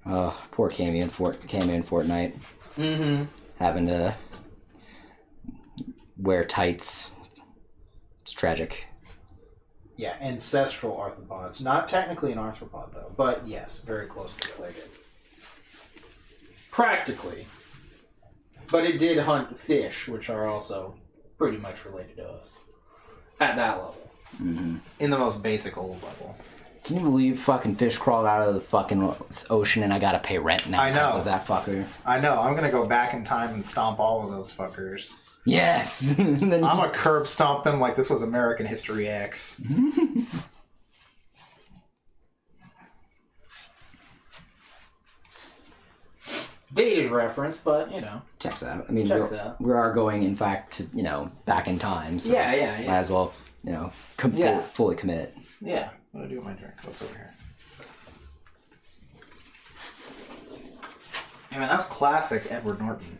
Oh, poor Cammy in Fortnite. Mm-hmm. Having to wear tights. It's tragic. Yeah, ancestral arthropods. Not technically an arthropod, though, but yes, very closely related. Practically. But it did hunt fish, which are also pretty much related to us. At that level. Mm-hmm. In the most basic old level. Can you believe fucking fish crawled out of the fucking ocean and I gotta pay rent now because of that fucker? I know. I'm gonna go back in time and stomp all of those fuckers. Yes! I'm gonna curb stomp them like this was American History X. Dated reference, but, you know. Checks out. I mean, we are going, in fact, to, back in time. So yeah. Might as well, fully commit. Yeah. What do I do with my drink? What's over here? I mean, that's classic Edward Norton.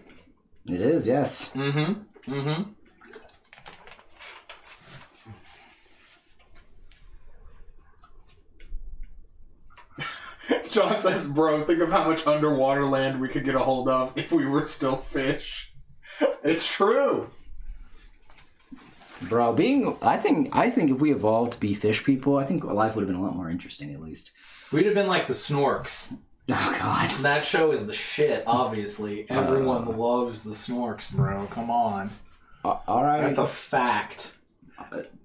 It is, yes. Mm-hmm. Mm-hmm. John says, bro, think of how much underwater land we could get a hold of if we were still fish. It's true. Bro, I think if we evolved to be fish people, I think life would have been a lot more interesting, at least. We'd have been like the Snorks. Oh, God. That show is the shit, obviously. Everyone loves the Snorks, bro. Come on. All right. That's a fact.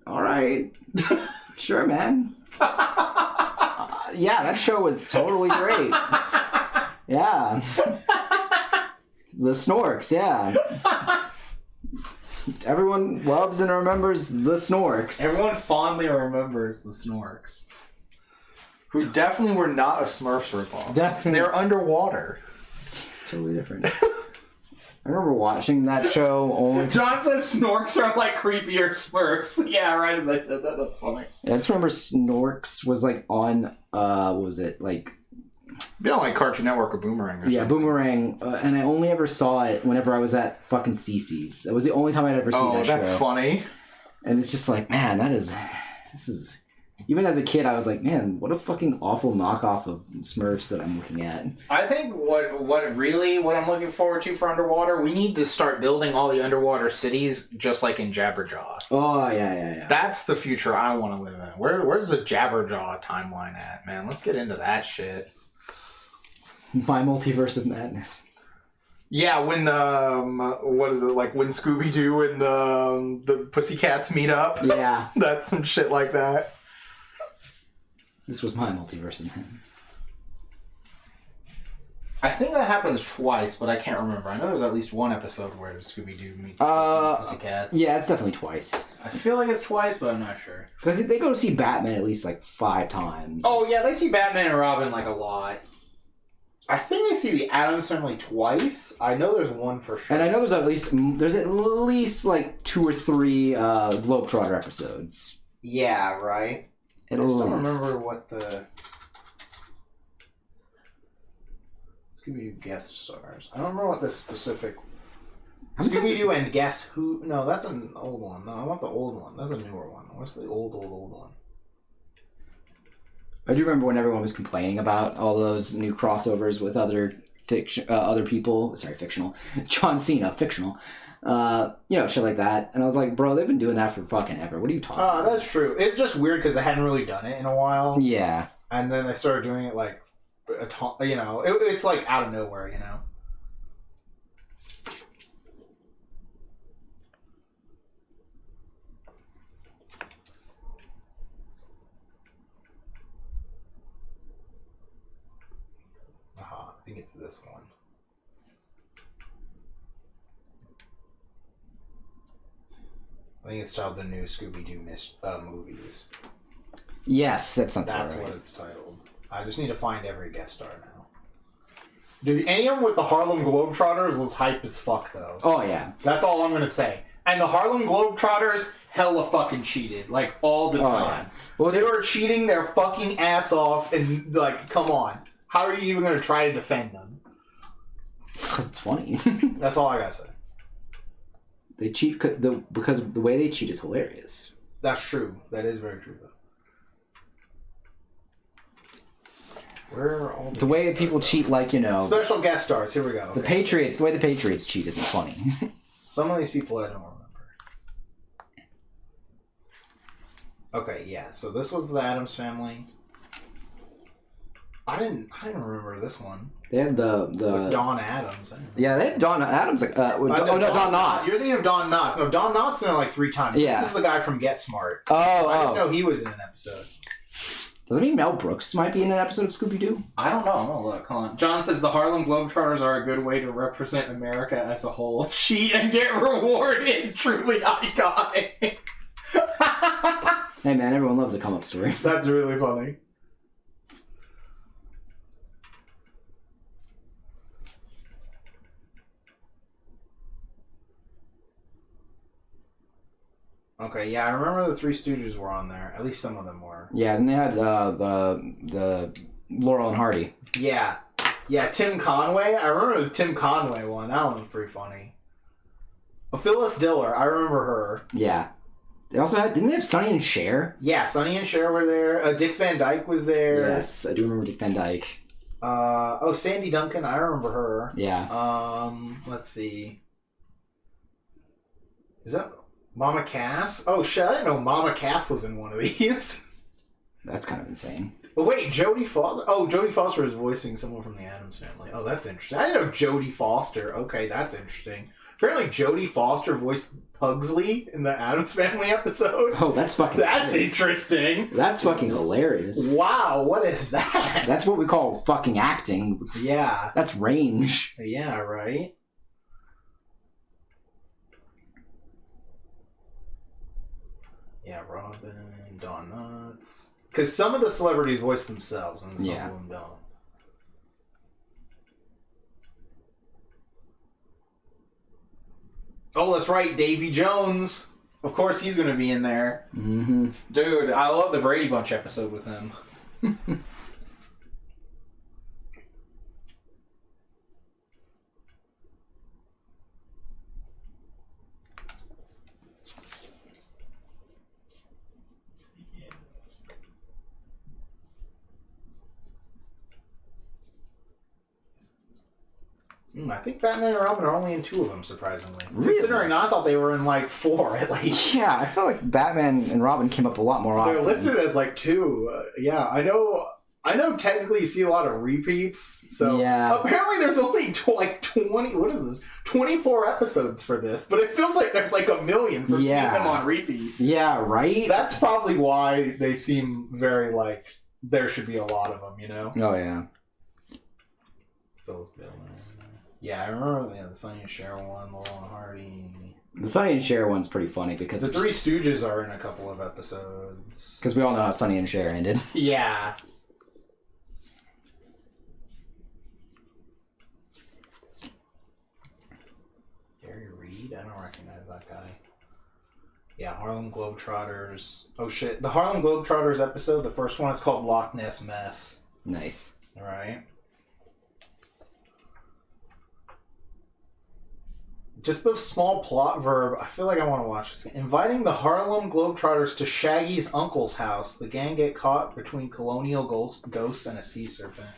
All right. Sure, man. Yeah, that show was totally great. Yeah. The Snorks, yeah. Everyone loves and remembers the Snorks. Everyone fondly remembers the Snorks. Who definitely were not a Smurfs ripoff. Definitely. They're underwater. It's totally different. I remember watching that show only... John says Snorks are like creepier Smurfs. Yeah, right as I said that. That's funny. Yeah, I just remember Snorks was like on, what was it, like... You know, like Cartoon Network or Boomerang or something. Yeah, Boomerang. And I only ever saw it whenever I was at fucking Cece's. It was the only time I'd ever seen that show. Oh, that's funny. And it's just like, man, this is... Even as a kid, I was like, man, what a fucking awful knockoff of Smurfs that I'm looking at. I think what I'm looking forward to for underwater, we need to start building all the underwater cities just like in Jabberjaw. Oh, yeah. That's the future I want to live in. Where's the Jabberjaw timeline at, man? Let's get into that shit. My multiverse of madness. Yeah, when, what is it, like when Scooby-Doo and the Pussycats meet up? Yeah. That's some shit like that. This was my multiverse of madness. I think that happens twice, but I can't remember. I know there's at least one episode where Scooby-Doo meets Pussycats. Yeah, it's definitely twice. I feel like it's twice, but I'm not sure. Because they go to see Batman at least like 5 times. Oh, yeah, they see Batman and Robin like a lot. I think they see the Addams Family twice. I know there's one for sure. And I know there's at least like 2 or 3 Globetrotter episodes. Yeah, right? I just don't remember what the Scooby-Doo guest stars. I don't remember what the specific Scooby-Doo and Guess Who. No, that's an old one. No, I want the old one. That's a newer one. What's the old one? I do remember when everyone was complaining about all those new crossovers with other people. Sorry, fictional. John Cena, fictional. Shit like that. And I was like, bro, they've been doing that for fucking ever. What are you talking about? That's true. It's just weird because they hadn't really done it in a while. Yeah. And then they started doing it like, it's like out of nowhere, you know? I think it's this one. I think it's titled The New Scooby-Doo Movies. Yes, that sounds right. That's what it's titled. I just need to find every guest star now. Dude, any of them with the Harlem Globetrotters was hype as fuck, though. Oh, yeah. That's all I'm going to say. And the Harlem Globetrotters hella fucking cheated. Like, all the time. Yeah. They were cheating their fucking ass off and, like, come on. How are you even going to try to defend them? Because it's funny. That's all I got to say. They cheat because the way they cheat is hilarious. That's true. That is very true, though. Where are all the way people cheat, like, you know... Special guest stars, here we go. Okay. The way the Patriots cheat isn't funny. Some of these people I don't remember. Okay, yeah, so this was the Addams Family. I didn't remember this one. They had the with Don Adams. Yeah, they had Don Adams. Don Knotts. You're thinking of Don Knotts. No, Don Knotts in it like 3 times. Yeah. This is the guy from Get Smart. I didn't know he was in an episode. Does that mean Mel Brooks might be in an episode of Scooby-Doo? I don't know. I'm gonna look. Hold on. John says the Harlem Globetrotters are a good way to represent America as a whole. Cheat and get rewarded. Truly iconic. Hey man, everyone loves a come-up story. That's really funny. Okay, yeah, I remember the Three Stooges were on there. At least some of them were. Yeah, and they had the Laurel and Hardy. Yeah. Yeah, Tim Conway. I remember the Tim Conway one. That one was pretty funny. Phyllis Diller. I remember her. Yeah. They also had... Didn't they have Sonny and Cher? Yeah, Sonny and Cher were there. Dick Van Dyke was there. Yes, I do remember Dick Van Dyke. Sandy Duncan. I remember her. Yeah. Let's see. Is that... Mama Cass? Oh shit, I didn't know Mama Cass was in one of these. That's kind of insane. But wait, Jodie Foster? Oh, Jodie Foster is voicing someone from the Addams Family. Oh, that's interesting. I didn't know Jodie Foster. Okay, that's interesting. Apparently Jodie Foster voiced Pugsley in the Addams Family episode. Oh, that's fucking That's hilarious. Interesting. That's fucking hilarious. Wow, what is that? That's what we call fucking acting. Yeah. That's range. Yeah, right? Yeah, Robin, Don Knotts. Because some of the celebrities voice themselves, and some of them don't. Oh, that's right, Davy Jones. Of course, he's going to be in there. Mm-hmm. Dude, I love the Brady Bunch episode with him. I think Batman and Robin are only in 2 of them, surprisingly. Really? Considering I thought they were in like 4 at least. Yeah, I feel like Batman and Robin came up a lot more often. They're listed as like 2. Yeah, I know technically you see a lot of repeats. So yeah. Apparently there's only like 20, what is this? 24 episodes for this, but it feels like there's like a million for seeing them on repeat. Yeah, right? That's probably why they seem very like there should be a lot of them, you know? Oh, yeah. Phyllis Diller. Yeah, I remember the Sonny and Cher one, Laurel and Hardy. The Sonny and Cher one's pretty funny because... The Three Stooges are in a couple of episodes. Because we all know how Sonny and Cher ended. Yeah. Gary Reed? I don't recognize that guy. Yeah, Harlem Globetrotters. Oh shit. The Harlem Globetrotters episode, the first one, is called Loch Ness Mess. Nice. Alright. Just the small plot verb. I feel like I want to watch this. Inviting the Harlem Globetrotters to Shaggy's uncle's house. The gang get caught between colonial ghosts and a sea serpent.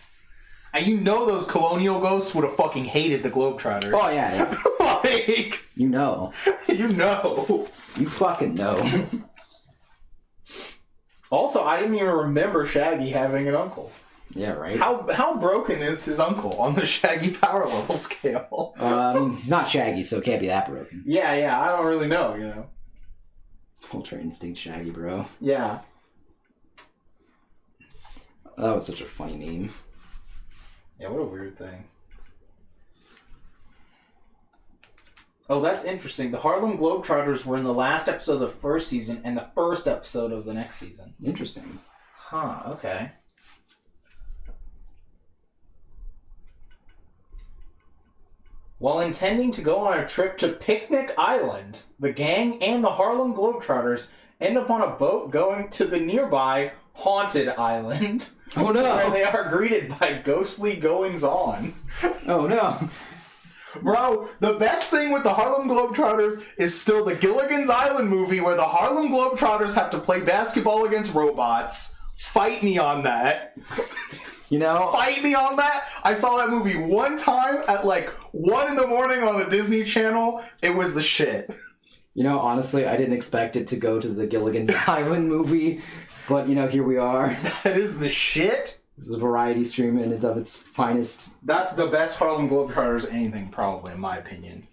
And you know those colonial ghosts would have fucking hated the Globetrotters. Oh, yeah. Like... You know. You know. You fucking know. Also, I didn't even remember Shaggy having an uncle. Yeah, right? How broken is his uncle on the Shaggy power level scale? He's not Shaggy, so it can't be that broken. Yeah, I don't really know, you know. Ultra Instinct Shaggy, bro. Yeah. That was such a funny meme. Yeah, what a weird thing. Oh, that's interesting. The Harlem Globetrotters were in the last episode of the first season and the first episode of the next season. Interesting. Huh, okay. While intending to go on a trip to Picnic Island, the gang and the Harlem Globetrotters end up on a boat going to the nearby Haunted Island. Oh no! Where they are greeted by ghostly goings-on. Oh no! Bro, the best thing with the Harlem Globetrotters is still the Gilligan's Island movie where the Harlem Globetrotters have to play basketball against robots. Fight me on that. You know? Fight me on that. I saw that movie one time at like 1 a.m. on the Disney Channel. It was the shit. You know, honestly, I didn't expect it to go to the Gilligan's Island movie, but, you know, here we are. That is the shit. This is a variety stream and it's of its finest. That's the best Harlem Globetrotters anything, probably, in my opinion.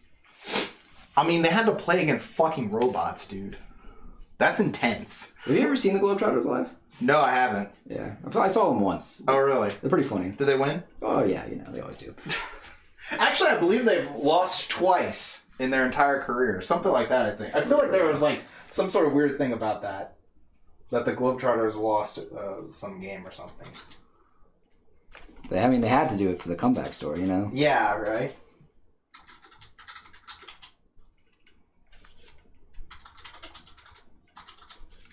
I mean, they had to play against fucking robots, dude. That's intense. Have you ever seen the Globetrotters live? No, I haven't. Yeah. I saw them once. Oh, really? They're pretty funny. Did they win? Oh, yeah, you know, they always do. Actually, I believe they've lost twice in their entire career. Something like that, I think. I feel like there was, like, some sort of weird thing about that. That the Globetrotters lost some game or something. They had to do it for the comeback story, you know? Yeah, right?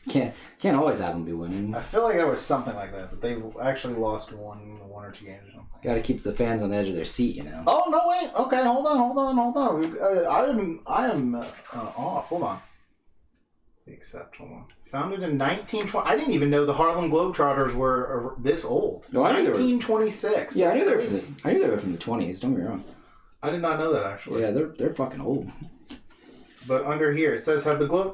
Can't always have them be winning. I feel like there was something like that they've actually lost one or two games or something. Got to keep the fans on the edge of their seat, you know. Oh no! Wait. Okay, hold on. I am off. Hold on. Let's see, accept. Hold on. Founded in 1920. I didn't even know the Harlem Globetrotters were this old. No, I knew 1926. Yeah, I knew they were from the 20s. Don't get me wrong. I did not know that actually. Yeah, they're fucking old. But under here it says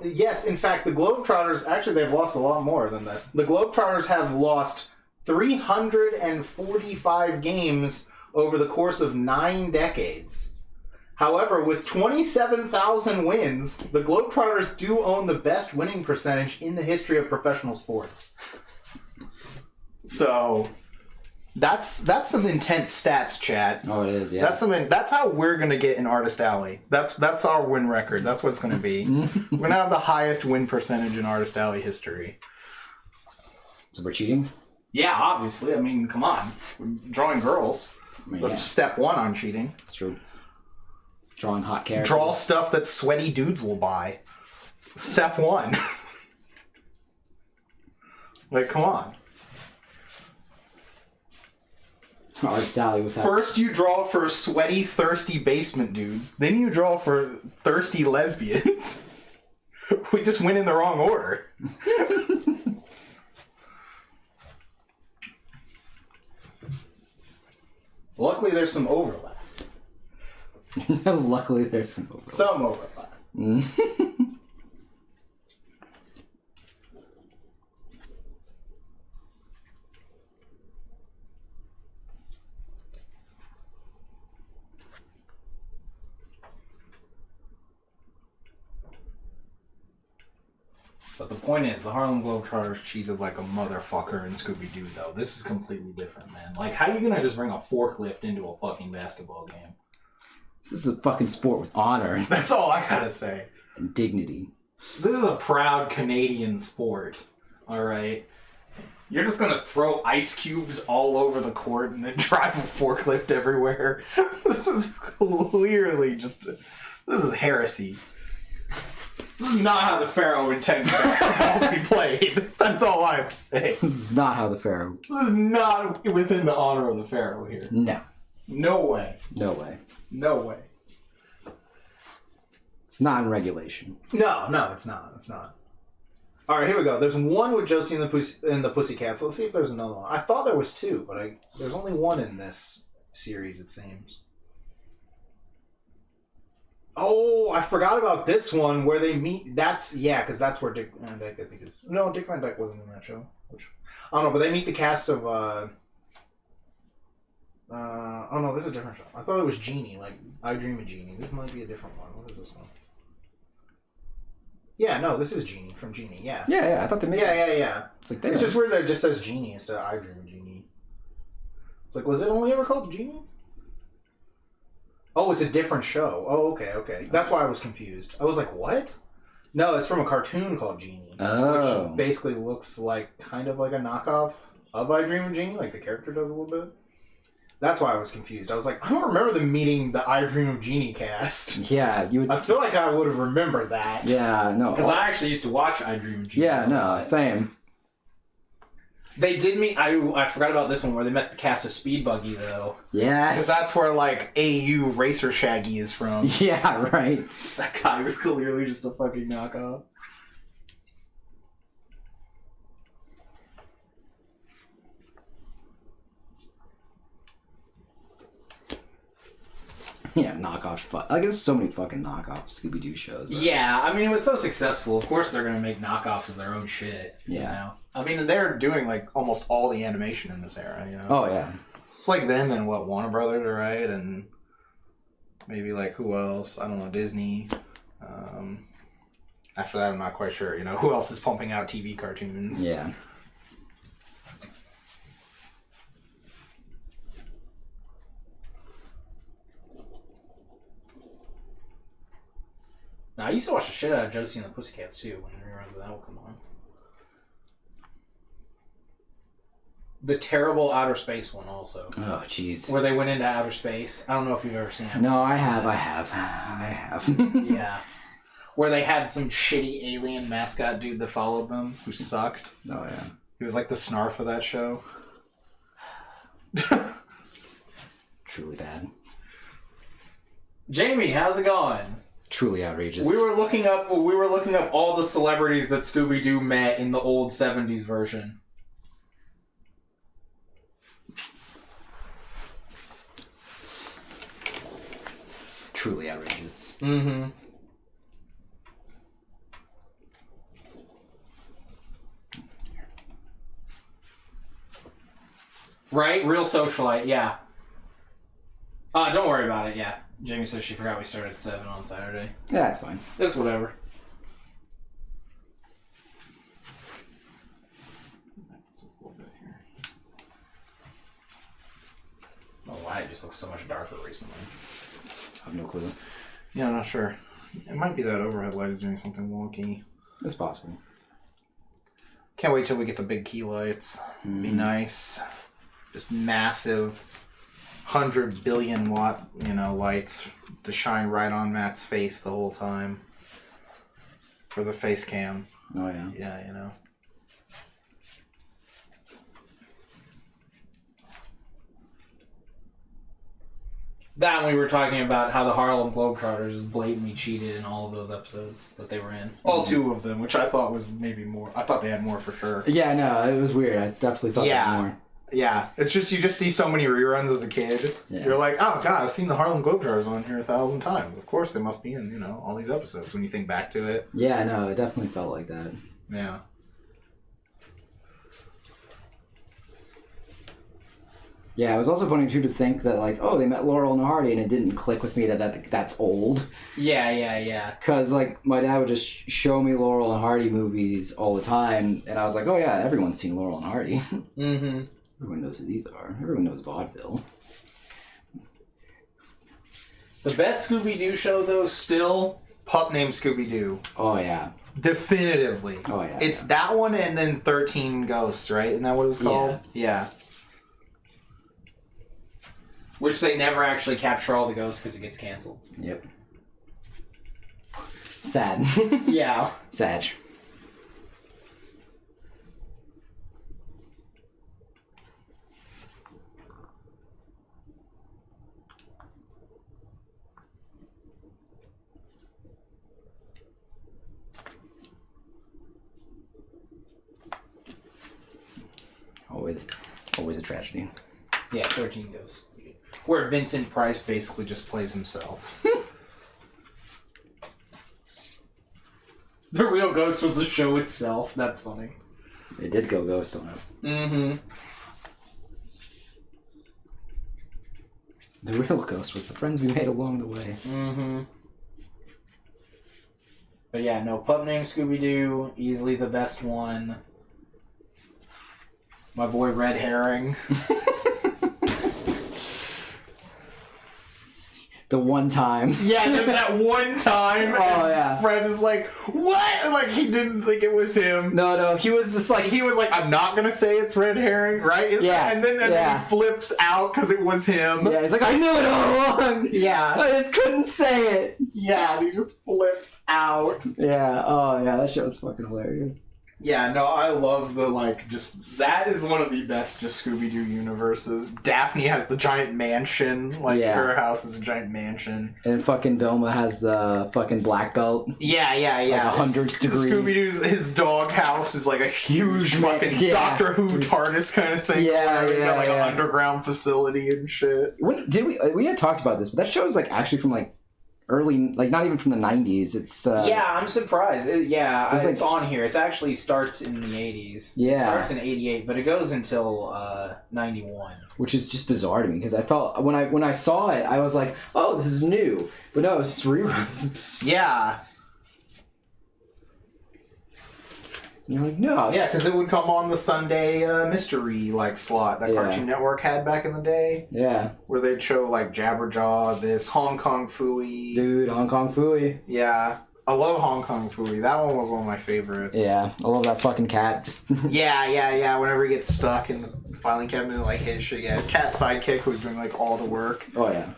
yes, in fact, the Globetrotters actually they've lost a lot more than this. The Globetrotters have lost 345 games over the course of 9 decades. However, with 27,000 wins, the Globetrotters do own the best winning percentage in the history of professional sports. So, that's some intense stats, chat. Oh, it is, yeah. That's how we're gonna get in Artist Alley. That's our win record. That's what it's gonna be. We're gonna have the highest win percentage in Artist Alley history. So we're cheating? Yeah, obviously. I mean, come on. We're drawing girls. That's step 1 on cheating. That's true. Drawing hot characters. Draw stuff that sweaty dudes will buy. Step 1. Like, come on. Art Sally with that. First you draw for sweaty, thirsty basement dudes. Then you draw for thirsty lesbians. We just went in the wrong order. Luckily, there's some overlap. Luckily, there's some overlap. Some overlap. But the point is, the Harlem Globetrotters cheated like a motherfucker in Scooby-Doo, though. This is completely different, man. Like, how are you gonna just bring a forklift into a fucking basketball game? This is a fucking sport with honor That's all I gotta say. and dignity. This is a proud Canadian sport, alright? You're just gonna throw ice cubes all over the court and then drive a forklift everywhere? This is clearly this is heresy. This is not how the Pharaoh intended basketball to be played. That's all I have to say. This is not how the Pharaoh... This is not within the honor of the Pharaoh here. No. No way. No way. No way. It's not in regulation. No, it's not. It's not. All right, here we go. There's one with Josie and the Pussycats. Let's see if there's another one. I thought there was 2, but there's only one in this series, it seems. Oh, I forgot about this one where they meet. Because that's where Dick Van Dyke, I think, is. No, Dick Van Dyke wasn't in that show. I don't know, but they meet the cast of. Oh no, this is a different show. I thought it was Genie, like I Dream of Genie. This might be a different one. What is this one? Yeah, no, this is Genie from Genie. Yeah. Yeah. I thought they made. Yeah. It's just weird that it just says Genie instead of I Dream of Genie. It's like, was it only ever called Genie? Oh, it's a different show. Oh, okay. That's why I was confused. I was like, what? No, it's from a cartoon called Genie. Oh. Which basically looks like kind of like a knockoff of I Dream of Genie, like the character does a little bit. That's why I was confused. I was like, I don't remember them meeting the I Dream of Genie cast. Yeah, you would... I feel like I would have remembered that. Yeah, no. Because I actually used to watch I Dream of Genie. Yeah, no, same. They did meet... I forgot about this one where they met the cast of Speed Buggy, though. Yes. Because that's where, like, AU Racer Shaggy is from. Yeah, right. That guy was clearly just a fucking knockoff. knockoff. Like, there's so many fucking knockoff Scooby-Doo shows. Yeah, I mean, it was so successful. Of course they're going to make knockoffs of their own shit. Yeah. You know? I mean, they're doing, like, almost all the animation in this era, you know? Oh, yeah. It's like them and, Warner Brothers, right? And maybe, like, who else? I don't know, Disney. After that, I'm not quite sure, you know? Who else is pumping out TV cartoons? Yeah. Now, I used to watch the shit out of Josie and the Pussycats, too, when reruns of that would come on. The terrible Outer Space one, also. Oh, jeez. Where they went into outer space. I don't know if you've ever seen it. No, I have. Yeah. Where they had some shitty alien mascot dude that followed them, who sucked. Oh, yeah. He was like the snarf of that show. Truly bad. Jamie, how's it going? Truly outrageous. We were looking up all the celebrities that Scooby-Doo met in the old 70s version. Truly outrageous. Mm-hmm. Right? Real socialite, yeah. Don't worry about it, yeah. Jamie says she forgot we started at 7 on Saturday. Yeah, that's fine. It's whatever. Oh, wow, it just looks so much darker recently. I have no clue. Yeah, I'm not sure. It might be that overhead light is doing something wonky. It's possible. Can't wait till we get the big key lights. Be nice. Just massive 100 billion watt, lights to shine right on Matt's face the whole time. For the face cam. Oh, yeah. Yeah, That and we were talking about how the Harlem Globetrotters blatantly cheated in all of those episodes that they were in. All 2 of them, which I thought was maybe more. I thought they had more for sure. Yeah, no, it was weird. I definitely thought that more. Yeah, it's just you just see so many reruns as a kid. Yeah. You're like, oh god, I've seen the Harlem Globetrotters on here 1,000 times. Of course, they must be in all these episodes. When you think back to it. Yeah, no, it definitely felt like that. Yeah. Yeah, it was also funny too to think that they met Laurel and Hardy, and it didn't click with me that's old. Yeah. Because my dad would just show me Laurel and Hardy movies all the time, and I was like, oh yeah, everyone's seen Laurel and Hardy. Mm-hmm. Everyone knows who these are. Everyone knows vaudeville. The best Scooby-Doo show, though, still... Pup Named Scooby-Doo. Oh, yeah. Definitively. Oh, yeah. It's that one and then 13 Ghosts, right? Isn't that what it was called? Yeah. Which they never actually capture all the ghosts because it gets canceled. Yep. Sad. Yeah. Sad. Always a tragedy. Yeah, 13 Ghosts. Where Vincent Price basically just plays himself. The real ghost was the show itself. That's funny. It did go ghost on us. Mm-hmm. The real ghost was the friends we made along the way. Mm-hmm. But yeah, no, Pup Named Scooby-Doo, easily the best one. My boy Red Herring. The one time. Yeah, there's that one time. Oh, yeah. Fred is like, what? Like, he didn't think it was him. No, he was just like... He was like, I'm not going to say it's Red Herring, right? Yeah. And then he flips out because it was him. Yeah, he's like, I knew it all along. Yeah. I just couldn't say it. Yeah, and he just flips out. Yeah, oh, yeah, that shit was fucking hilarious. Yeah, no, I love the, like, just... That is one of the best just Scooby-Doo universes. Daphne has the giant mansion. Like, her house is a giant mansion. And fucking Velma has the fucking black belt. Yeah. Like 100th degree. Scooby-Doo's, his dog house is like a huge fucking Doctor Who TARDIS kind of thing. Yeah, He's got, like, an underground facility and shit. We had talked about this, but that show is, like, actually from, like, early, like, not even from the 90s. It's I'm surprised. It's like, on here. It actually starts in the 80s. Yeah, it starts in 88, but it goes until 91, which is just bizarre to me because I felt when I saw it, I was like, oh, this is new, but no, it's just reruns. Yeah. You're like, no. Yeah, because it would come on the Sunday mystery like slot that Cartoon Network had back in the day. Yeah. Where they'd show like Jabberjaw, this Hong Kong Phooey. Dude, Hong Kong Phooey. Yeah. I love Hong Kong Phooey. That one was one of my favorites. Yeah. I love that fucking cat. Just yeah. Whenever he gets stuck in the filing cabinet, like his shit. Yeah, his cat sidekick who was doing like all the work. Oh, yeah.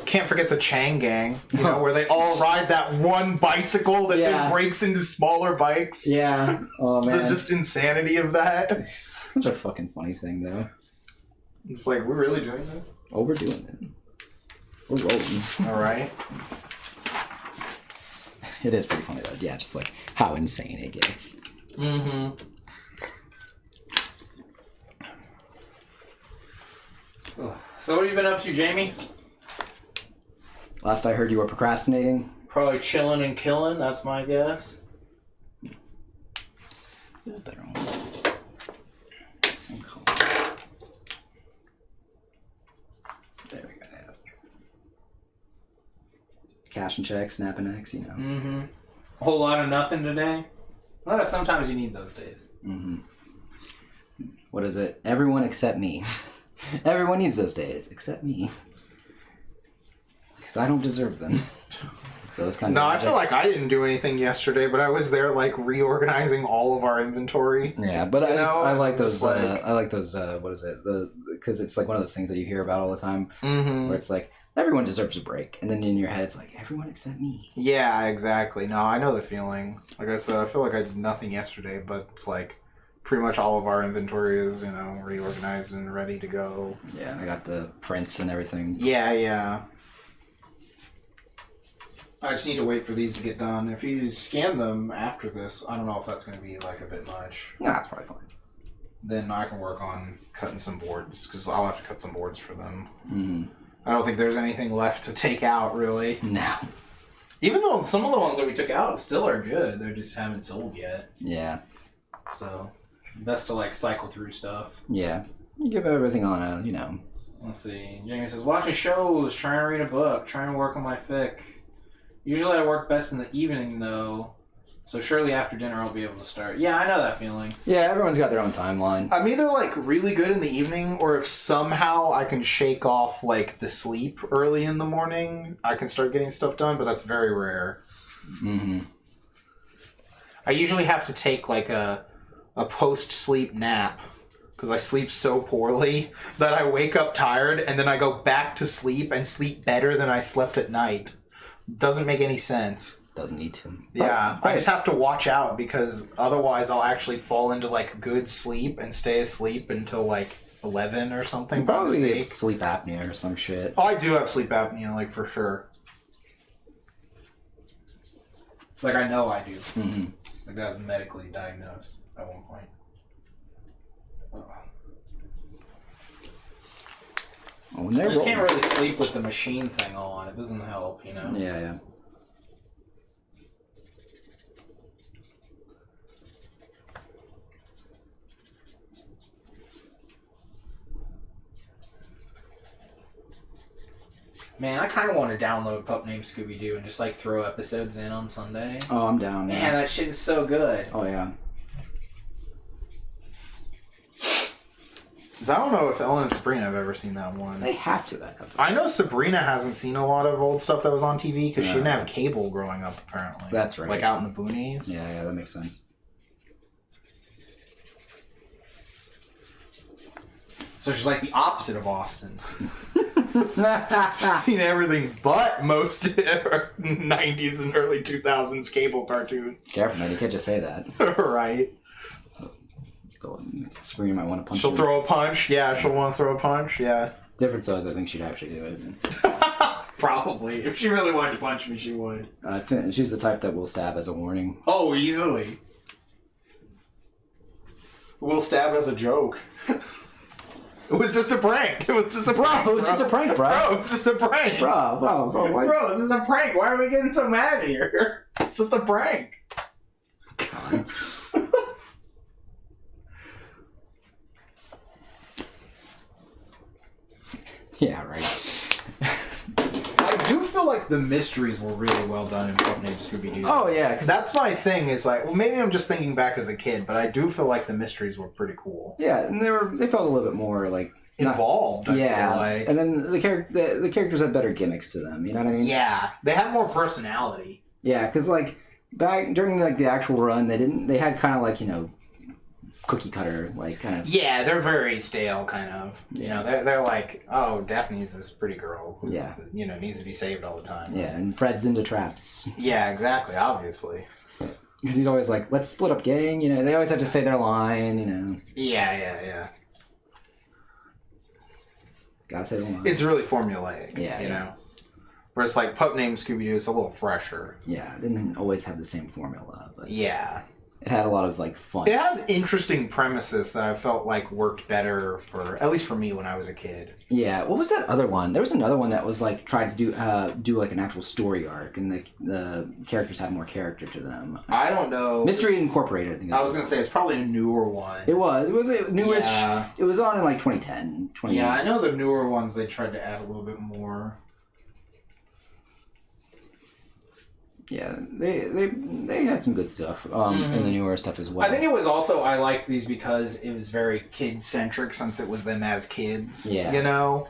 Can't forget the Chang Gang, you know, where they all ride that one bicycle that then breaks into smaller bikes. Yeah. Oh, man. The just insanity of that. Such a fucking funny thing, though. It's like, we're really doing this? Oh, we're doing it. We're rolling. All right. It is pretty funny, though. Yeah, just like how insane it gets. Mm-hmm. So what have you been up to, Jamie? Last I heard, you were procrastinating. Probably chilling and killing, that's my guess. Better one. There we go. Cash and checks, snapping X, you know. Mm-hmm. A whole lot of nothing today. Well, sometimes you need those days. Mm-hmm. What is it? Everyone except me. Everyone needs those days, except me. Because I don't deserve them. Those kind of I feel like I didn't do anything yesterday, but I was there like reorganizing all of our inventory. Yeah, but I like those. I like those. What is it? Because it's like one of those things that you hear about all the time, where it's like everyone deserves a break, and then in your head it's like everyone except me. Yeah, exactly. No, I know the feeling. Like I said, I feel like I did nothing yesterday, but it's like pretty much all of our inventory is, you know, reorganized and ready to go. Yeah, I got the prints and everything. Yeah. I just need to wait for these to get done. If you scan them after this, I don't know if that's going to be like a bit much. No, that's probably fine. Then I can work on cutting some boards, because I'll have to cut some boards for them. Mm-hmm. I don't think there's anything left to take out, really. No. Even though some of the ones that we took out still are good, they just haven't sold yet. Yeah. So, best to like cycle through stuff. Yeah. You give everything on a, you know. Let's see. Jamie says, watching shows, trying to read a book, trying to work on my fic. Usually I work best in the evening, though, so surely after dinner I'll be able to start. Yeah, I know that feeling. Yeah, everyone's got their own timeline. I'm either, like, really good in the evening, or if somehow I can shake off, like, the sleep early in the morning, I can start getting stuff done, but that's very rare. Mm-hmm. I usually have to take, like, a post-sleep nap, because I sleep so poorly that I wake up tired, and then I go back to sleep and sleep better than I slept at night. Doesn't make any sense. Doesn't need to. Yeah, I just have to watch out because otherwise I'll actually fall into like good sleep and stay asleep until like 11 or something. Probably have sleep apnea or some shit. Oh, I do have sleep apnea, like for sure. Like I know I do. Mm-hmm. Like that was medically diagnosed at one point. I just can't really sleep with the machine thing on. It doesn't help, you know? Yeah. Man, I kind of want to download Pup Named Scooby-Doo and just like throw episodes in on Sunday. Oh, I'm down. Man, that shit is so good. Oh, yeah. I don't know if Ellen and Sabrina have ever seen that one. They have to have. I know Sabrina hasn't seen a lot of old stuff that was on TV because she didn't have cable growing up, apparently. That's right. Like out in the boonies. Yeah, that makes sense. So she's like the opposite of Austin. Seen everything but most 90s and early 2000s cable cartoons. Careful, man. You can't just say that. Right. Sabrina might want to punch She'll throw a punch. Yeah, she'll want to throw a punch. Yeah. Difference is, I think she'd actually do it. Probably. If she really wanted to punch me, she would. She's the type that will stab as a warning. Oh, easily. Will stab as a joke. It was just a prank. It was just a prank. Bro, it was just a prank, bro. Bro, it's just a prank. Bro, why? Bro, this is a prank. Why are we getting so mad here? It's just a prank. God. Yeah, right. I do feel like the mysteries were really well done in Pup Named Scooby-Doo. Oh, yeah, because That's my thing, is like, well, maybe I'm just thinking back as a kid, but I do feel like the mysteries were pretty cool. yeah, and they felt a little bit more like Involved, I feel like. and then the characters had better gimmicks to them. You know what I mean? Yeah, they had more personality. Yeah, because like back during like the actual run, they had kind of like cookie cutter like kind of. Yeah, they're very stale, kind of. Yeah. You know, they're like, oh, Daphne's this pretty girl who's, Yeah. needs to be saved all the time. Yeah, and Fred's into traps. Yeah, exactly, obviously. Because he's always like, let's split up, gang. You know, they always have to say their line. Yeah. Gotta say their line. It's really formulaic, Yeah, you know? Whereas, like, Pup Named Scooby-Doo is a little fresher. Yeah, it didn't always have the same formula, but Yeah. it had a lot of like fun. It had interesting premises that I felt like worked better at least for me when I was a kid. Yeah, what was that other one? There was another one that was like tried to do like an actual story arc, and the characters had more character to them. I don't know. Mystery Incorporated, I think. I was going to say, it's probably a newer one. It was a newish. Yeah. It was on in like 2010, 20. Yeah, I know the newer ones, they tried to add a little bit more. Yeah, they had some good stuff in the newer stuff as well. I think it was also, I liked these because it was very kid-centric since it was them as kids, Yeah. you know?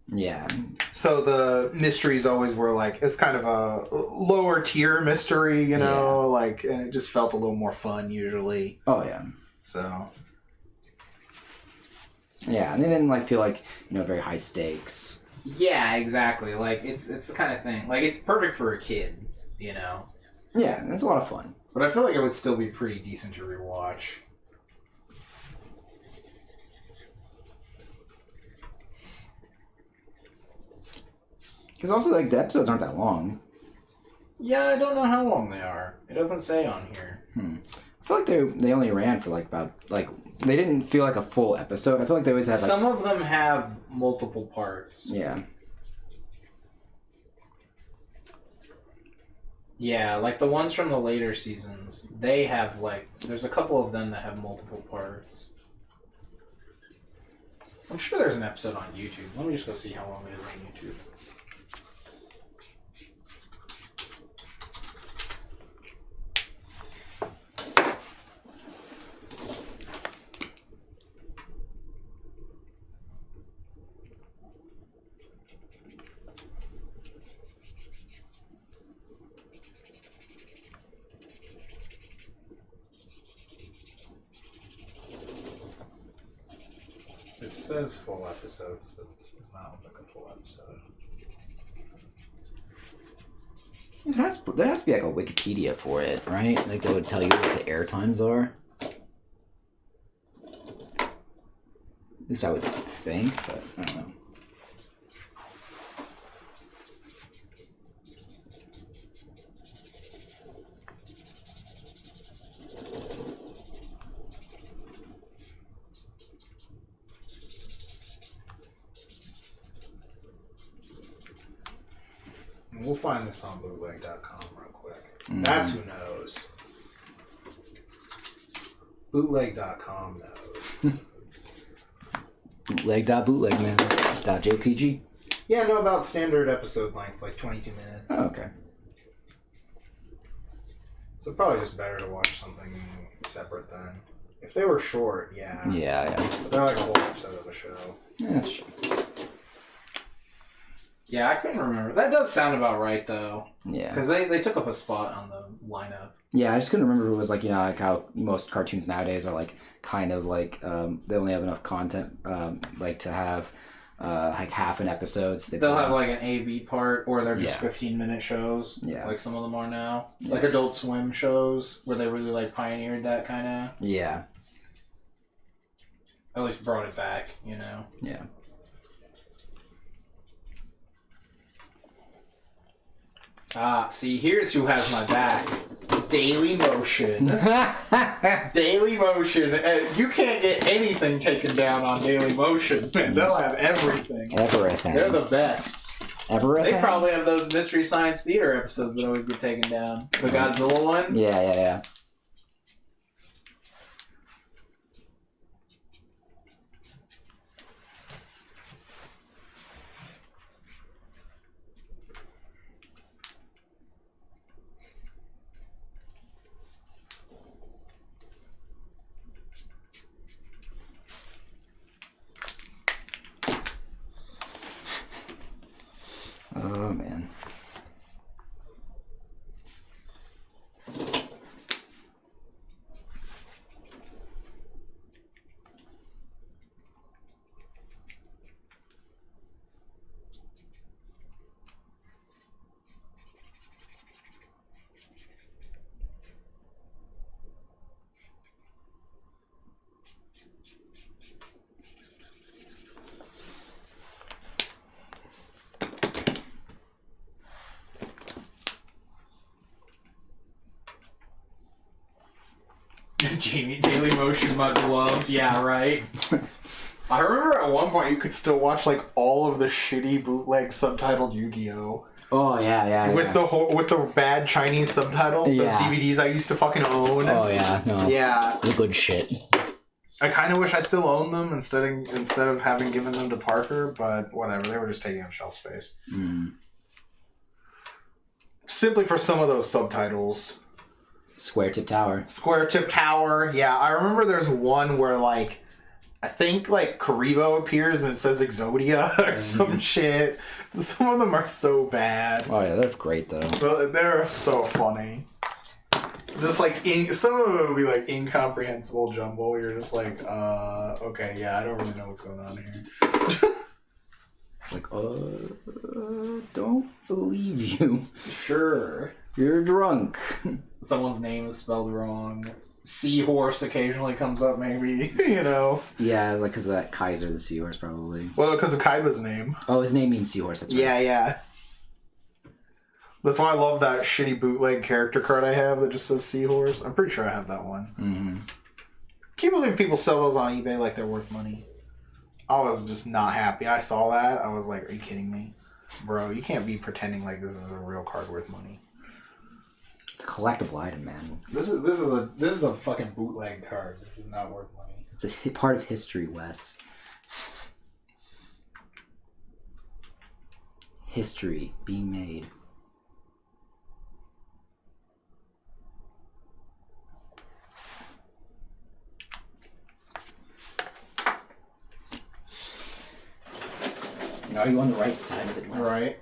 Yeah. So the mysteries always were like, it's kind of a lower tier mystery, you know? Like, and it just felt a little more fun usually. Oh, yeah. So... Yeah, and they didn't like feel like, very high stakes. Yeah, exactly. Like, it's the kind of thing. Like, it's perfect for a kid, you know? Yeah, it's a lot of fun. But I feel like it would still be pretty decent to rewatch. Because also, like, the episodes aren't that long. Yeah, I don't know how long they are. It doesn't say on here. I feel like they only ran for like about they didn't feel like a full episode. I feel like they always had like, Some of them have multiple parts. yeah. Yeah, like the ones from the later seasons, they have like, there's a couple of them that have multiple parts. I'm sure there's an episode on YouTube. Let me just go see how long it is on YouTube. It says full episodes, but this does not look like a full episode. There has to be like a Wikipedia for it, right? Like they would tell you what the air times are. At least I would think, but I don't know. We'll find this on bootleg.com real quick. That's who knows. Bootleg.com knows. Bootleg, man. .jpg. Yeah, I know about standard episode length, like 22 minutes. Oh, okay. So probably just better to watch something separate then. If they were short, yeah. Yeah. But they're like a whole episode of a show. Yeah, that's true. Yeah, I couldn't remember. That does sound about right, though. Yeah. Because they took up a spot on the lineup. Yeah, I just couldn't remember if it was like, like how most cartoons nowadays are like kind of like they only have enough content like to have like half an episode. So they'll have like an A-B part, or they're just 15-minute shows. Yeah. Like some of them are now. Yeah. Like Adult Swim shows, where they really like pioneered that kind of. Yeah. At least brought it back, you know? Yeah. See, here's who has my back. Daily Motion. Daily Motion. You can't get anything taken down on Daily Motion. They'll have everything. Everything. They're the best. Everything? They probably have those Mystery Science Theater episodes that always get taken down. The Godzilla ones? Yeah. Oh, man. Jamie, Daily Motion, my beloved. Yeah, right. I remember at one point you could still watch like all of the shitty bootleg subtitled Yu-Gi-Oh! Oh yeah. With the bad Chinese subtitles, those DVDs I used to fucking own. Oh yeah, no. Yeah. The good shit. I kind of wish I still owned them instead of having given them to Parker, but whatever. They were just taking up shelf space. Simply for some of those subtitles. Square Tip Tower. Yeah, I remember there's one where like I think like Karibo appears and it says Exodia or some shit. Some of them are so bad. Oh yeah, they're great though. But they're so funny. Just like some of them will be like incomprehensible jumble. You're just like, okay, yeah, I don't really know what's going on here. It's like, don't believe you. Sure. You're drunk. Someone's name is spelled wrong. Seahorse occasionally comes up, maybe. You know? Yeah, it's like because of that Kaiser the Seahorse, probably. Well, because of Kaiba's name. Oh, his name means Seahorse, that's right. Yeah. That's why I love that shitty bootleg character card I have that just says Seahorse. I'm pretty sure I have that one. Mm-hmm. Can't believe people sell those on eBay like they're worth money. I was just not happy. I saw that. I was like, are you kidding me? Bro, you can't be pretending like this is a real card worth money. It's a collectible item, man. This is a fucking bootleg card. This is not worth money. It's a part of history, Wes. History being made. Are you on the right side of it, Wes? Right.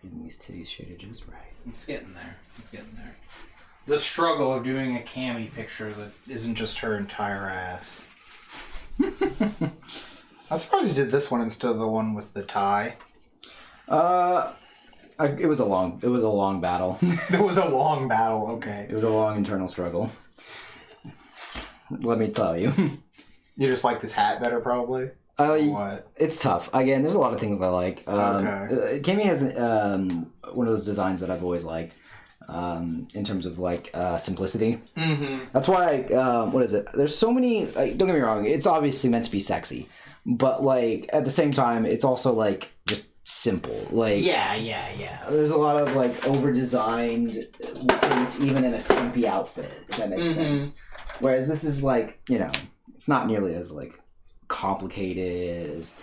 Getting these titties shaded just right. It's getting there. The struggle of doing a Cammy picture that isn't just her entire ass. I'm surprised you did this one instead of the one with the tie. It was a long battle. It was a long battle, okay. It was a long internal struggle. Let me tell you. You just like this hat better, probably? What? It's tough. Again, there's a lot of things I like. Cammy has one of those designs that I've always liked. In terms of like simplicity. Mm-hmm. That's why what is it? There's so many. Like, don't get me wrong. It's obviously meant to be sexy, but like at the same time, it's also like just simple. Like yeah. There's a lot of like over designed things, even in a skimpy outfit. If that makes sense. Whereas this is like it's not nearly as like complicated as.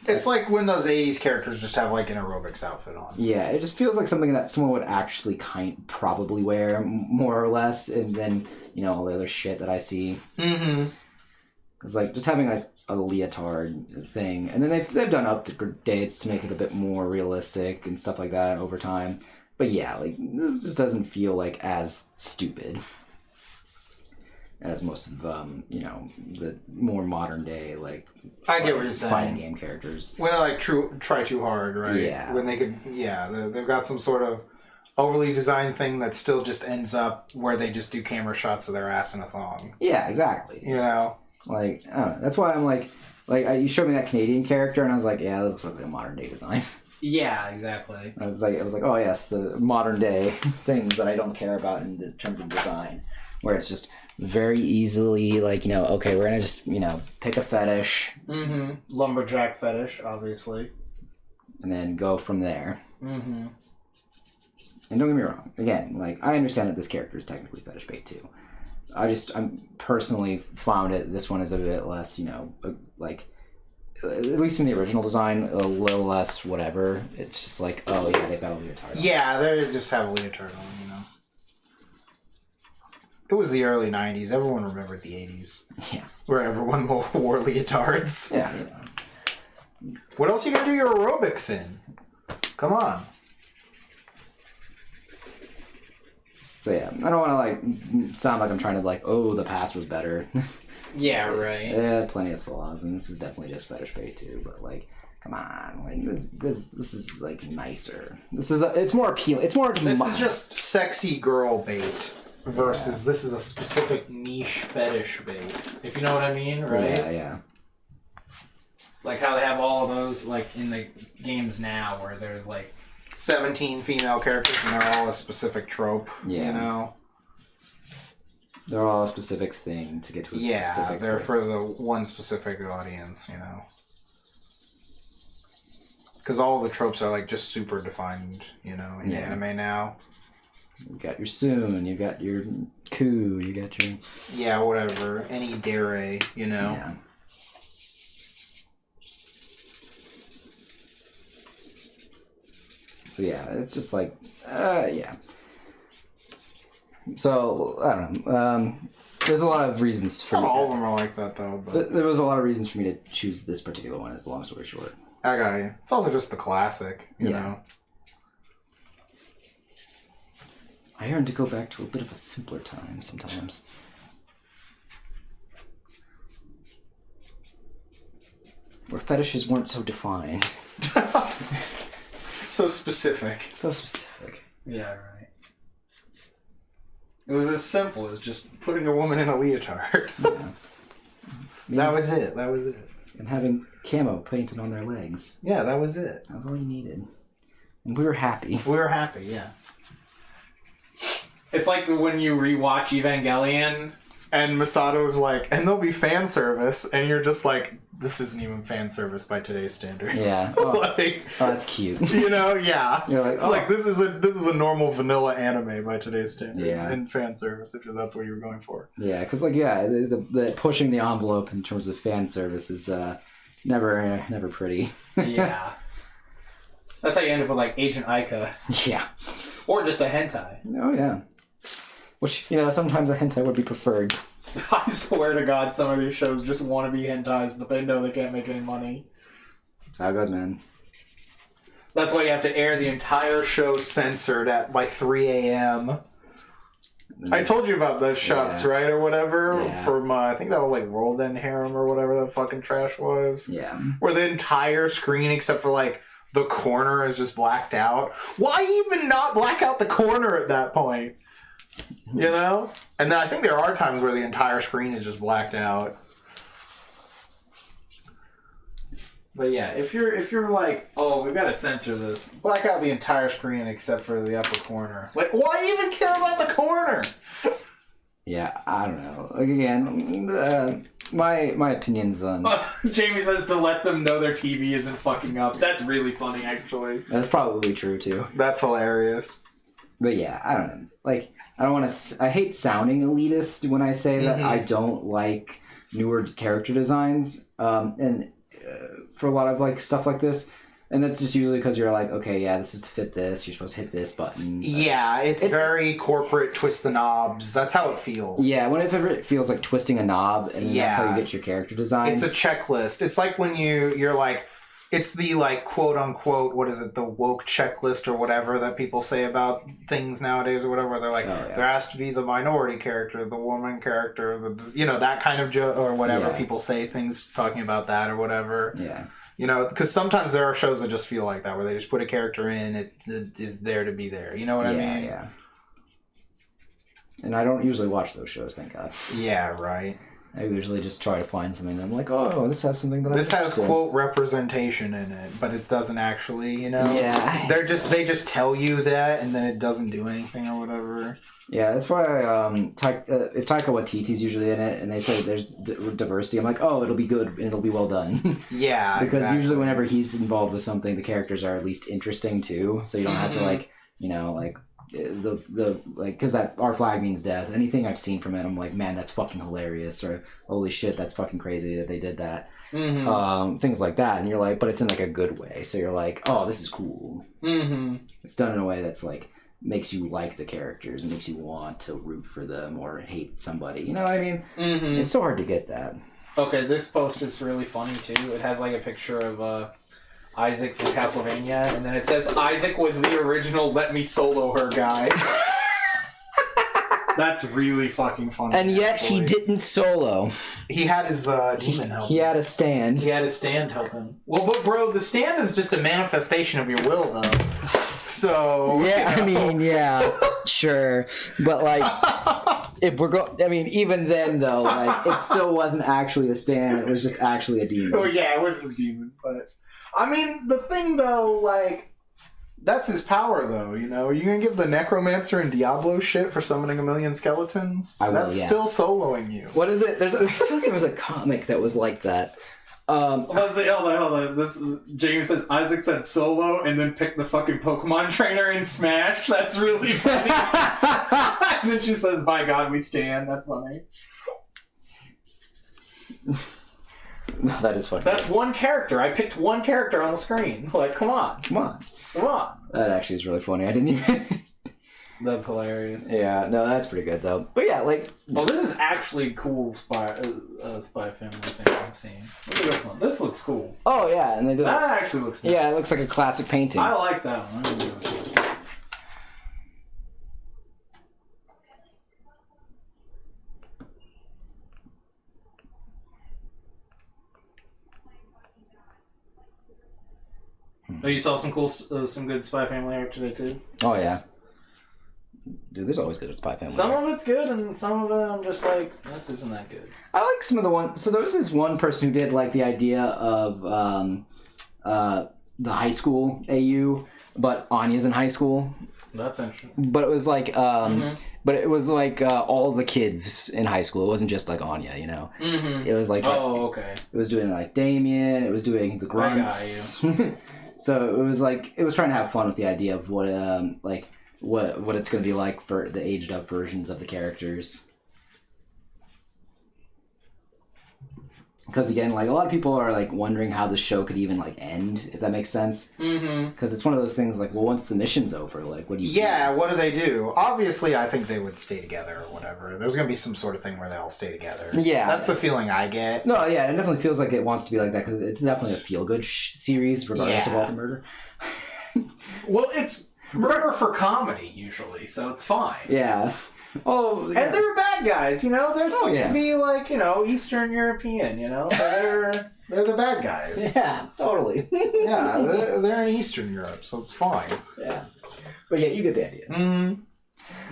It's like when those 80s characters just have like an aerobics outfit on. Yeah, it just feels like something that someone would actually probably wear, more or less, and then, all the other shit that I see. Mm-hmm. It's like just having like a leotard thing. And then they've done updates to make it a bit more realistic and stuff like that over time. But yeah, like, this just doesn't feel like as stupid as most of the more modern day like I get what you're saying. Fighting game characters. When they like try too hard, right? Yeah. When they could, they've got some sort of overly designed thing that still just ends up where they just do camera shots of their ass in a thong. Yeah, exactly. Like I don't know. That's why I'm like you showed me that Canadian character and I was like, yeah, that looks like a modern day design. Yeah, exactly. I was like, oh yes, the modern day things that I don't care about in terms of design, where it's just very easily like okay, we're gonna just pick a fetish, lumberjack fetish, obviously, and then go from there. And don't get me wrong, again, like I understand that this character is technically fetish bait too. I'm personally found this one is a bit less like at least in the original design a little less whatever. It's just like, oh yeah, they've got a leotard on. Yeah, they just have a leotard on. It was the early 90s. Everyone remembered the 80s. Yeah. Where everyone wore leotards. Yeah. What else you gotta do your aerobics in? Come on. So yeah, I don't want to like sound like I'm trying to like, oh, the past was better. Yeah, right. Yeah, plenty of flaws, and this is definitely just fetish bait too. But like, come on, like this is like nicer. It's more appealing. It's more. This is just sexy girl bait. Versus this is a specific niche fetish bait. If you know what I mean, right? Yeah. Like how they have all of those like in the games now where there's like 17 female characters and they're all a specific trope. Yeah. They're all a specific thing to get to a specific... Yeah, they're for the one specific audience, Because all the tropes are like just super defined, in anime now. You got your Soon, you got your Ku, you got your... Yeah, whatever. Any dare, Yeah. So yeah, it's just like, yeah. So, I don't know. There's a lot of reasons for... Not all of them are like that, though. But... There was a lot of reasons for me to choose this particular one, as long story short. I got you. It's also just the classic, you know? I yearn to go back to a bit of a simpler time sometimes. Where fetishes weren't so defined. So specific. So specific. Yeah, right. It was as simple as just putting a woman in a leotard. That was it. And having camo painted on their legs. Yeah, that was it. That was all you needed. And we were happy. Yeah. It's like when you rewatch Evangelion and Masato's like, and there'll be fan service, and you're just like, this isn't even fan service by today's standards. Yeah. Oh, that's cute. Yeah. You're like, it's like this is a normal vanilla anime by today's standards, and fan service if that's what you were going for. Yeah, because the pushing the envelope in terms of fan service is never pretty. Yeah. That's how you end up with like Agent Aika. Yeah. Or just a hentai. Oh yeah. Which, sometimes a hentai would be preferred. I swear to God, some of these shows just want to be hentais, but they know they can't make any money. That's how it goes, man. That's why you have to air the entire Show censored at like 3 a.m. I told you about those shots, right, or whatever, from, I think that was like World End Harem or whatever that fucking trash was. Yeah. Where the entire screen, except for like the corner, is just blacked out. Why even not black out the corner at that point? And then I think there are times where the entire screen is just blacked out. But yeah, if you're like, oh, we've got to censor this, Black out the entire screen except for the upper corner. like, why even care about the corner? Yeah, I don't know. Like, again, my opinions on... Jamie says to let them know their TV isn't fucking up. That's really funny, actually. That's probably true, too. That's hilarious. But yeah, I don't know. Like, I don't want to... I hate sounding elitist when I say that I don't like newer character designs. And for a lot of, like, stuff like this... And that's just usually because you're like, okay, yeah, this is to fit this. You're supposed to hit this button. Yeah, it's very corporate, twist the knobs. That's how it feels. Yeah, whenever it feels like twisting a knob, and that's how you get your character design. It's a checklist. It's like when you're like, it's the, like, quote-unquote, what is it, the woke checklist or whatever that people say about things nowadays or whatever. They're like, there has to be the minority character, the woman character, that kind of or whatever. Yeah. People say things talking about that or whatever. Yeah. You know, because sometimes there are shows that just feel like that, where they just put a character in, it is there to be there. You know what I mean? Yeah. And I don't usually watch those shows, thank God. Yeah, right. I usually just try to find something, and I'm like, oh, this has something that this has quote representation in it, but it doesn't actually, you know. Yeah. They just tell you that, and then it doesn't do anything or whatever. Yeah, that's why if Taika Waititi's usually in it, and they say there's diversity, I'm like, oh, it'll be good and it'll be well done. Yeah, because usually whenever he's involved with something, the characters are at least interesting too, so you don't have to like, you know, like. Because that our flag means death. Anything I've seen from it, I'm like, man, that's fucking hilarious, or holy shit, that's fucking crazy that they did that. Things like that, and you're like, but it's in like a good way. So you're like, oh, this is cool. It's done in a way that's like makes you like the characters and makes you want to root for them or hate somebody. You know what I mean? It's so hard to get that. Okay, this post is really funny too. It has like a picture of Isaac from Castlevania, and then it says Isaac was the original "Let me solo her" guy. That's really fucking funny. And yet he didn't solo. He had his demon help. He had a stand. He had his stand help him. Well, but bro, the stand is just a manifestation of your will, though. So yeah, you know. I mean, yeah, sure, but like, if we're I mean, even then though, like, it still wasn't actually a stand. It was just actually a demon. Oh yeah, it was his demon, but. I mean, the thing, though, like, that's his power, though, you know? Are you going to give the Necromancer and Diablo shit for summoning a million skeletons? That's still soloing you. What is it? I feel like there was a comic that was like that. Let's see, hold on. This is, James says Isaac said solo and then picked the fucking Pokemon trainer in Smash. That's really funny. And then she says, by God, we stand. That's funny. No, that is funny. That's one character. I picked one character on the screen. Like, come on. That actually is really funny. I didn't even... That's hilarious. Yeah, no, that's pretty good, though. But yeah, like... Oh, this is actually cool Spy Family thing I'm seeing. Look at this one. This looks cool. Oh, yeah, and they do that actually looks nice. Yeah, it looks like a classic painting. I like that one. Oh, you saw some cool, some good Spy Family art today too. Oh yeah, dude, there's always good Spy Family. Some of it's good, and some of it I'm just like, this isn't that good. I like some of the ones. So there was this one person who did like the idea of the high school AU, but Anya's in high school. That's interesting. But it was like, but it was like all the kids in high school. It wasn't just like Anya, you know. It was like, okay. It was doing like Damien. It was doing the grunts. So it was like it was trying to have fun with the idea of what what it's going to be like for the aged up versions of the characters. Because again, like a lot of people are like wondering how the show could even like end, if that makes sense. Because it's one of those things like, well, once the mission's over, like what do you? Yeah, what do they do? Obviously, I think they would stay together or whatever. There's gonna be some sort of thing where they all stay together. Yeah, that's the feeling I get. No, yeah, it definitely feels like it wants to be like that because it's definitely a feel-good series, regardless of all the murder. Well, it's murder for comedy usually, so it's fine. Yeah. Oh, yeah. And they're bad guys, you know. They're supposed to be like, you know, Eastern European, you know. They're the bad guys. Yeah, totally. Yeah, they're in Eastern Europe, so it's fine. Yeah, but yeah, you get the idea.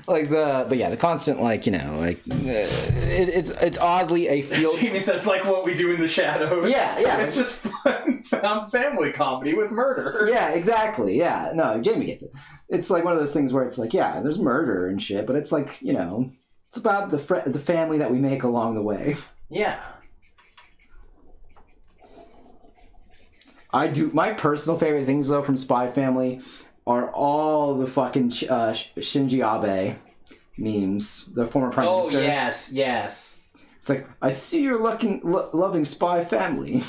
Like the constant like, you know, like it's oddly a feel. Jamie says like what we do in the shadows. Yeah, It's just fun family comedy with murder. Yeah, exactly. Yeah, no, Jamie gets it. It's like one of those things where it's like, yeah, there's murder and shit, but it's like, you know, it's about the family that we make along the way. Yeah. My personal favorite things, though, from Spy Family are all the fucking Shinji Abe memes, the former prime minister. Oh, yes. It's like, I see you're loving Spy Family.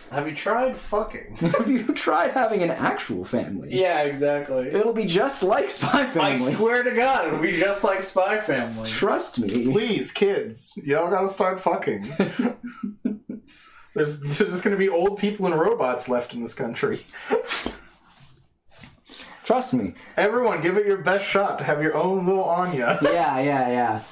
Have you tried fucking? Have you tried having an actual family? Yeah, exactly. It'll be just like Spy Family. I swear to God, it'll be just like Spy Family. Trust me. Please, kids, y'all gotta start fucking. There's just gonna be old people and robots left in this country. Trust me. Everyone, give it your best shot to have your own little Anya. Yeah.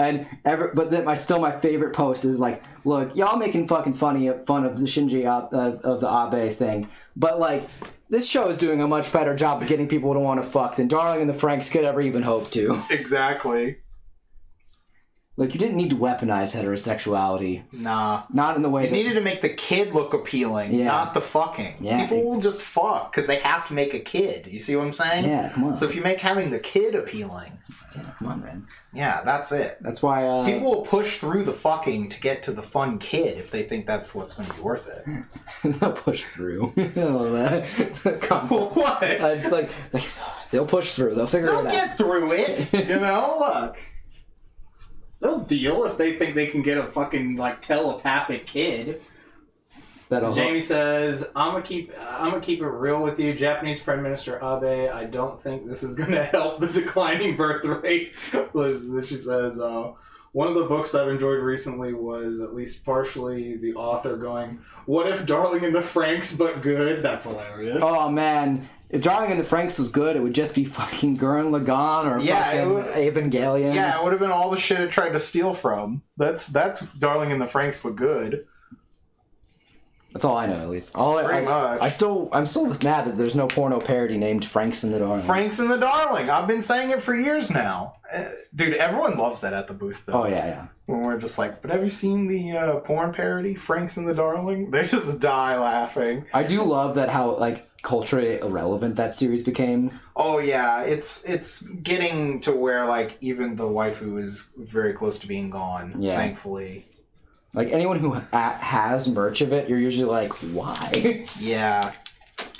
And but then my favorite post is like, look, y'all making fucking fun of the Shinji of the Abe thing, but like, this show is doing a much better job of getting people to want to fuck than Darling and the Franxx could ever even hope to. Exactly. Like, you didn't need to weaponize heterosexuality. Nah. Not in the way you needed to make the kid look appealing, not the fucking. Yeah, people will just fuck because they have to make a kid. You see what I'm saying? Yeah, come on. So if you make having the kid appealing... Yeah, come on, man. Yeah, that's it. That's why... people will push through the fucking to get to the fun kid if they think that's what's going to be worth it. They'll push through. that concept. What? It's like, they'll push through. They'll figure it out. They'll get through it. You know, look. They'll deal if they think they can get a fucking, like, telepathic kid. Jamie says, I'm gonna keep it real with you, Japanese Prime Minister Abe. I don't think this is gonna help the declining birth rate. She says, one of the books I've enjoyed recently was at least partially the author going, "What if Darling in the Franxx but good?" That's hilarious. Oh man, if Darling in the Franxx was good, it would just be fucking Gurren Lagann or fucking Evangelion. Yeah, it would have been all the shit it tried to steal from. That's Darling in the Franxx but good. That's all I know, at least. Much. I'm still mad that there's no porno parody named Franxx and the Darling. Franxx and the Darling. I've been saying it for years now. Dude, everyone loves that at the booth, though. Oh, yeah. When we're just like, but have you seen the porn parody, Franxx and the Darling? They just die laughing. I do love that how, like, culturally irrelevant that series became. Oh, yeah. It's getting to where, like, even the waifu is very close to being gone, thankfully. Like, anyone who has merch of it, you're usually like, why? Yeah.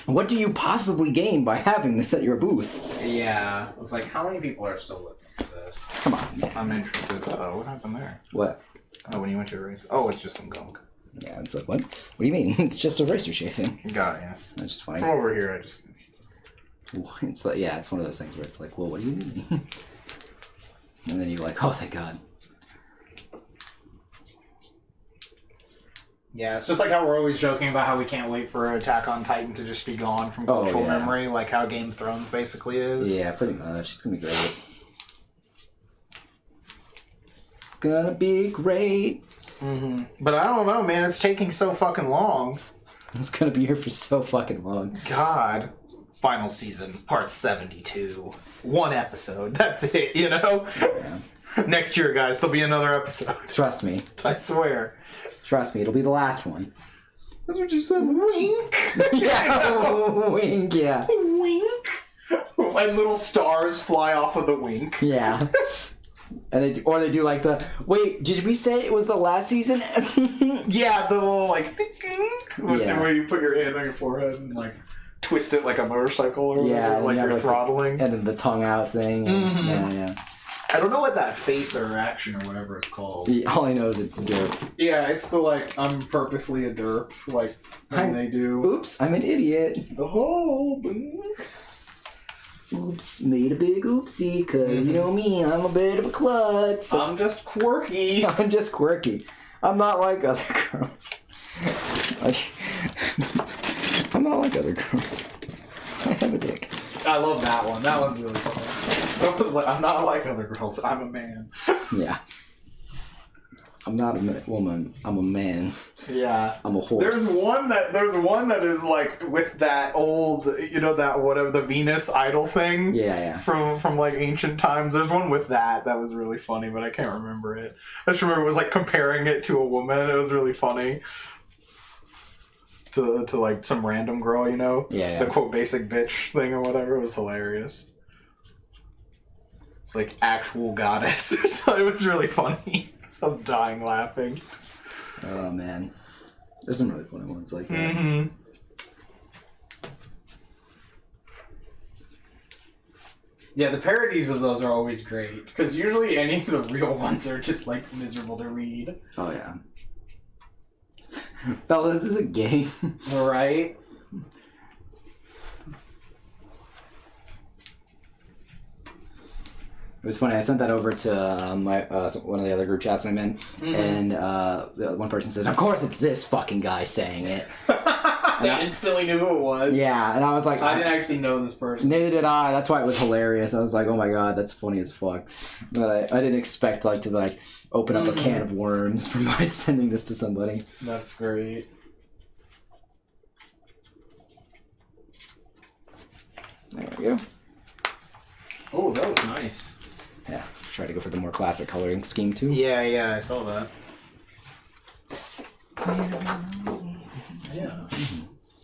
What do you possibly gain by having this at your booth? Yeah. It's like, how many people are still looking for this? Come on, man. I'm interested. What happened there? What? Oh, when you went to erase. Oh, it's just some gunk. Yeah, it's like, what? What do you mean? It's just a razor shaving. Got it, yeah. That's just funny. From over here, I just... It's like, yeah, it's one of those things where it's like, well, what do you mean? And then you're like, oh, thank God. Yeah, it's just like how we're always joking about how we can't wait for Attack on Titan to just be gone from cultural memory, like how Game of Thrones basically is. Yeah, pretty much. It's gonna be great. It's gonna be great. Mm-hmm. But I don't know, man. It's taking so fucking long. It's gonna be here for so fucking long. God. Final season, part 72. One episode. That's it, you know? Yeah. Next year, guys, there'll be another episode. Trust me. I swear. Trust me, it'll be the last one. That's what you said. Wink. Yeah, wink, yeah. Wink. And little stars fly off of the wink. Yeah. And they do like the, wait, did we say it was the last season? Yeah, the little like, yeah. where you put your hand on your forehead and like twist it like a motorcycle or whatever, yeah, like you're throttling. And then the tongue out thing. And, yeah. I don't know what that face or action or whatever it's called. All I know is it's derp. Yeah, it's the like, I'm purposely a derp, like when they do. Oops, I'm an idiot. Oh, oops, made a big oopsie, cause you know me, I'm a bit of a klutz. I'm just quirky. I'm just quirky. I'm not like other girls. I'm not like other girls. I have a dick. I love that one. That one's really funny. I was like, I'm not like other girls. I'm a man. Yeah. I'm not a woman. I'm a man. Yeah. I'm a horse. There's one that is like with that old, you know, that whatever the Venus idol thing. Yeah. From like ancient times. There's one with that was really funny, but I can't remember it. I just remember it was like comparing it to a woman. It was really funny. to like some random girl, you know? Yeah. The quote basic bitch thing or whatever. It was hilarious. It's like actual goddess. So it was really funny. I was dying laughing. Oh man. There's some really funny ones like that. Mm-hmm. Yeah, the parodies of those are always great. Because usually any of the real ones are just, like, miserable to read. Oh, yeah. Fella, this is a game. Right? It was funny. I sent that over to my one of the other group chats I'm in, and the one person says, "Of course, it's this fucking guy saying it." They instantly knew who it was. Yeah, and I was like, I didn't actually know this person. Neither did I. That's why it was hilarious. I was like, "Oh my god, that's funny as fuck." But I didn't expect to open up a can of worms from by sending this to somebody. That's great. There we go. Oh, that was nice. Yeah, try to go for the more classic coloring scheme too. Yeah, I saw that. Yeah.